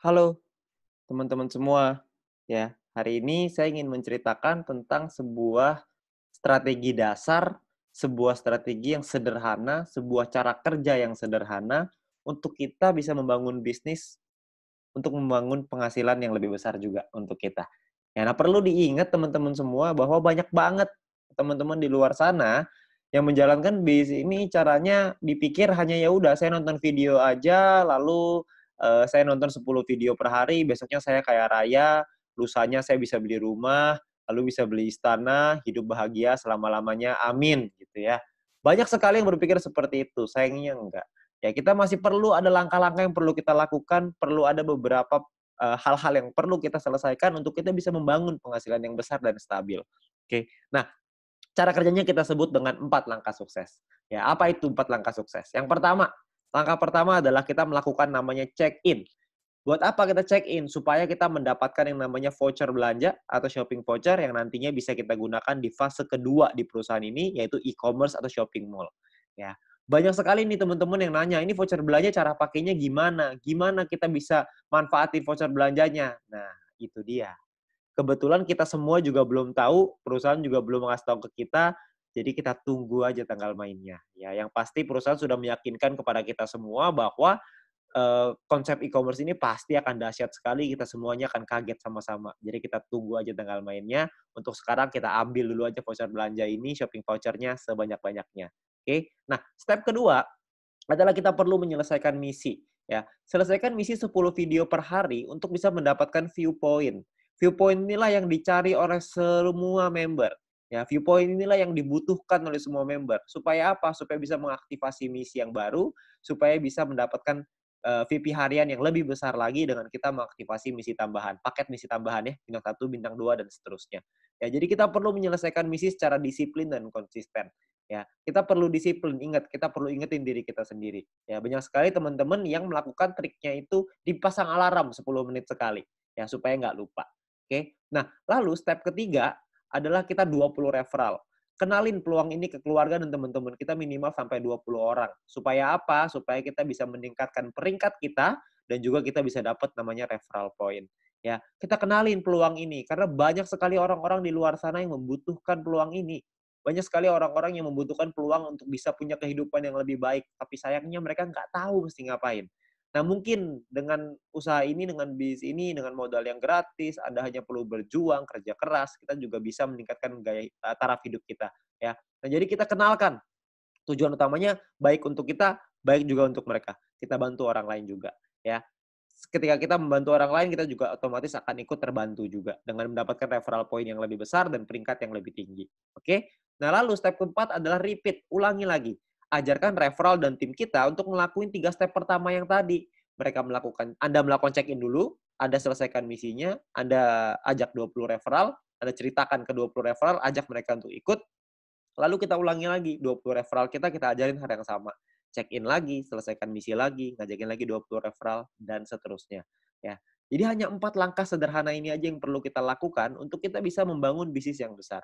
Halo teman-teman semua, ya. Hari ini saya ingin menceritakan tentang sebuah strategi dasar, sebuah strategi yang sederhana, sebuah cara kerja yang sederhana untuk kita bisa membangun bisnis, untuk membangun penghasilan yang lebih besar juga untuk kita. Ya, nah perlu diingat teman-teman semua bahwa banyak banget teman-teman di luar sana yang menjalankan bisnis ini caranya dipikir hanya ya udah saya nonton video aja lalu saya nonton 10 video per hari, besoknya saya kaya raya, lusanya saya bisa beli rumah, lalu bisa beli istana, hidup bahagia selama-lamanya, amin, gitu ya. Banyak sekali yang berpikir seperti itu, sayangnya enggak. Ya kita masih perlu ada langkah-langkah yang perlu kita lakukan, perlu ada beberapa, hal-hal yang perlu kita selesaikan untuk kita bisa membangun penghasilan yang besar dan stabil. Oke. Nah, cara kerjanya kita sebut dengan 4 langkah sukses. Ya, apa itu 4 langkah sukses? Yang pertama, langkah pertama adalah kita melakukan namanya check-in. Buat apa kita check-in? Supaya kita mendapatkan yang namanya voucher belanja atau shopping voucher yang nantinya bisa kita gunakan di fase kedua di perusahaan ini, yaitu e-commerce atau shopping mall. Ya, banyak sekali nih teman-teman yang nanya, "Ini voucher belanja cara pakainya gimana? Gimana kita bisa manfaatin voucher belanjanya?" Nah, itu dia. Kebetulan kita semua juga belum tahu, perusahaan juga belum ngasih tahu ke kita, jadi kita tunggu aja tanggal mainnya. Ya, yang pasti perusahaan sudah meyakinkan kepada kita semua bahwa konsep e-commerce ini pasti akan dahsyat sekali, kita semuanya akan kaget sama-sama. Jadi kita tunggu aja tanggal mainnya, untuk sekarang kita ambil dulu aja voucher belanja ini, shopping voucher-nya sebanyak-banyaknya, oke. Nah, step kedua adalah kita perlu menyelesaikan misi, ya. Selesaikan misi 10 video per hari untuk bisa mendapatkan view point. View point inilah yang dicari oleh semua member, ya. View point inilah yang dibutuhkan oleh semua member. Supaya apa? Supaya bisa mengaktifasi misi yang baru, supaya bisa mendapatkan VP harian yang lebih besar lagi dengan kita mengaktifasi misi tambahan, paket misi tambahan ya, bintang 1, bintang 2 dan seterusnya. Ya, jadi kita perlu menyelesaikan misi secara disiplin dan konsisten. Ya, kita perlu disiplin, ingat, kita perlu ingetin diri kita sendiri. Ya, banyak sekali teman-teman yang melakukan triknya itu dipasang alarm 10 menit sekali, ya, supaya nggak lupa. Oke. Nah, lalu step ketiga adalah kita 20 referral. Kenalin peluang ini ke keluarga dan teman-teman kita minimal sampai 20 orang. Supaya apa? Supaya kita bisa meningkatkan peringkat kita dan juga kita bisa dapat namanya referral point. Ya, kita kenalin peluang ini karena banyak sekali orang-orang di luar sana yang membutuhkan peluang ini. Banyak sekali orang-orang yang membutuhkan peluang untuk bisa punya kehidupan yang lebih baik, tapi sayangnya mereka nggak tahu mesti ngapain. Nah, mungkin dengan usaha ini, dengan bisnis ini, dengan modal yang gratis, Anda hanya perlu berjuang, kerja keras, kita juga bisa meningkatkan taraf hidup kita, ya. Nah, jadi kita kenalkan tujuan utamanya baik untuk kita, baik juga untuk mereka. Kita bantu orang lain juga, ya. Ketika kita membantu orang lain, kita juga otomatis akan ikut terbantu juga dengan mendapatkan referral point yang lebih besar dan peringkat yang lebih tinggi. Oke? Nah, lalu step keempat adalah repeat, ulangi lagi. Ajarkan referral dan tim kita untuk ngelakuin 3 step pertama yang tadi. Anda melakukan check-in dulu, Anda selesaikan misinya, Anda ajak 20 referral, Anda ceritakan ke 20 referral, ajak mereka untuk ikut, lalu kita ulangi lagi, 20 referral kita ajarin hal yang sama. Check-in lagi, selesaikan misi lagi, ngajakin lagi 20 referral, dan seterusnya. Ya. Jadi hanya 4 langkah sederhana ini aja yang perlu kita lakukan untuk kita bisa membangun bisnis yang besar.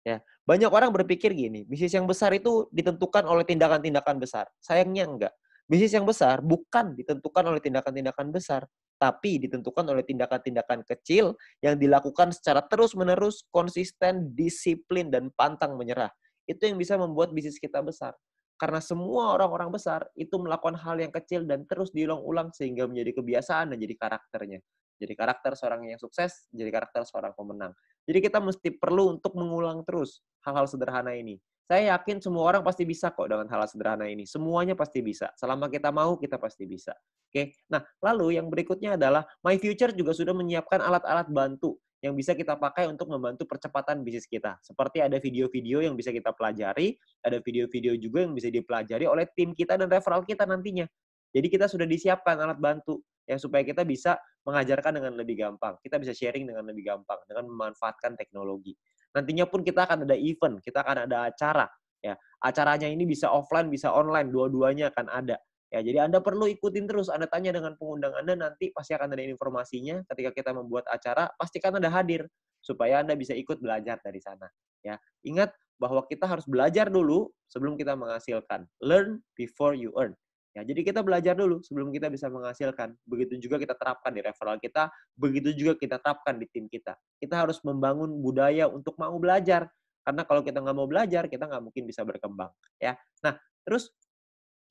Ya. Banyak orang berpikir gini, bisnis yang besar itu ditentukan oleh tindakan-tindakan besar. Sayangnya enggak. Bisnis yang besar bukan ditentukan oleh tindakan-tindakan besar, tapi ditentukan oleh tindakan-tindakan kecil yang dilakukan secara terus-menerus, konsisten, disiplin, dan pantang menyerah. Itu yang bisa membuat bisnis kita besar. Karena semua orang-orang besar itu melakukan hal yang kecil dan terus diulang-ulang sehingga menjadi kebiasaan dan jadi karakternya. Jadi karakter seorang yang sukses, jadi karakter seorang pemenang. Jadi kita mesti perlu untuk mengulang terus hal-hal sederhana ini. Saya yakin semua orang pasti bisa kok dengan hal sederhana ini. Semuanya pasti bisa. Selama kita mau, kita pasti bisa. Oke. Nah, lalu yang berikutnya adalah My Future juga sudah menyiapkan alat-alat bantu yang bisa kita pakai untuk membantu percepatan bisnis kita. Seperti ada video-video yang bisa kita pelajari, ada video-video juga yang bisa dipelajari oleh tim kita dan referral kita nantinya. Jadi kita sudah disiapkan alat bantu yang supaya kita bisa mengajarkan dengan lebih gampang. Kita bisa sharing dengan lebih gampang dengan memanfaatkan teknologi. Nantinya pun kita akan ada event, kita akan ada acara. Ya, acaranya ini bisa offline, bisa online, dua-duanya akan ada. Ya, jadi Anda perlu ikutin terus. Anda tanya dengan pengundang Anda, nanti pasti akan ada informasinya. Ketika kita membuat acara, pastikan Anda hadir supaya Anda bisa ikut belajar dari sana. Ya, ingat bahwa kita harus belajar dulu sebelum kita menghasilkan. Learn before you earn. Ya, jadi kita belajar dulu sebelum kita bisa menghasilkan. Begitu juga kita terapkan di referral kita, begitu juga kita terapkan di tim kita. Kita harus membangun budaya untuk mau belajar. Karena kalau kita nggak mau belajar, kita nggak mungkin bisa berkembang. Ya. Nah, terus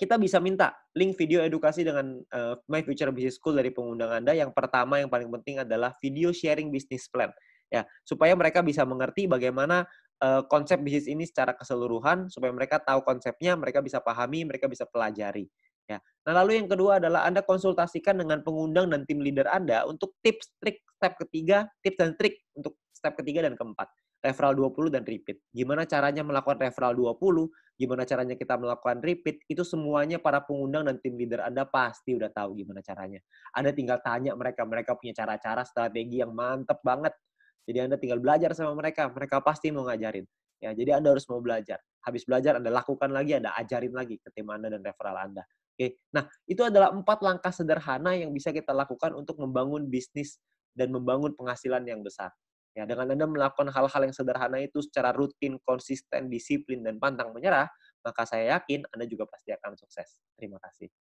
kita bisa minta link video edukasi dengan My Future Business School dari pengundang Anda. Yang pertama, yang paling penting adalah video sharing business plan. Ya, supaya mereka bisa mengerti bagaimana konsep bisnis ini secara keseluruhan, supaya mereka tahu konsepnya, mereka bisa pahami, mereka bisa pelajari. Ya. Nah, lalu yang kedua adalah Anda konsultasikan dengan pengundang dan tim leader Anda untuk tips, trik, step ketiga, tips dan trik untuk step ketiga dan keempat. Referral 20 dan repeat. Gimana caranya melakukan referral 20, gimana caranya kita melakukan repeat, itu semuanya para pengundang dan tim leader Anda pasti udah tahu gimana caranya. Anda tinggal tanya mereka, mereka punya cara-cara strategi yang mantep banget. Jadi Anda tinggal belajar sama mereka pasti mau ngajarin. Ya, jadi Anda harus mau belajar. Habis belajar Anda lakukan lagi, Anda ajarin lagi ke tim Anda dan referral Anda. Oke. Nah, itu adalah 4 langkah sederhana yang bisa kita lakukan untuk membangun bisnis dan membangun penghasilan yang besar. Ya, dengan Anda melakukan hal-hal yang sederhana itu secara rutin, konsisten, disiplin, dan pantang menyerah, maka saya yakin Anda juga pasti akan sukses. Terima kasih.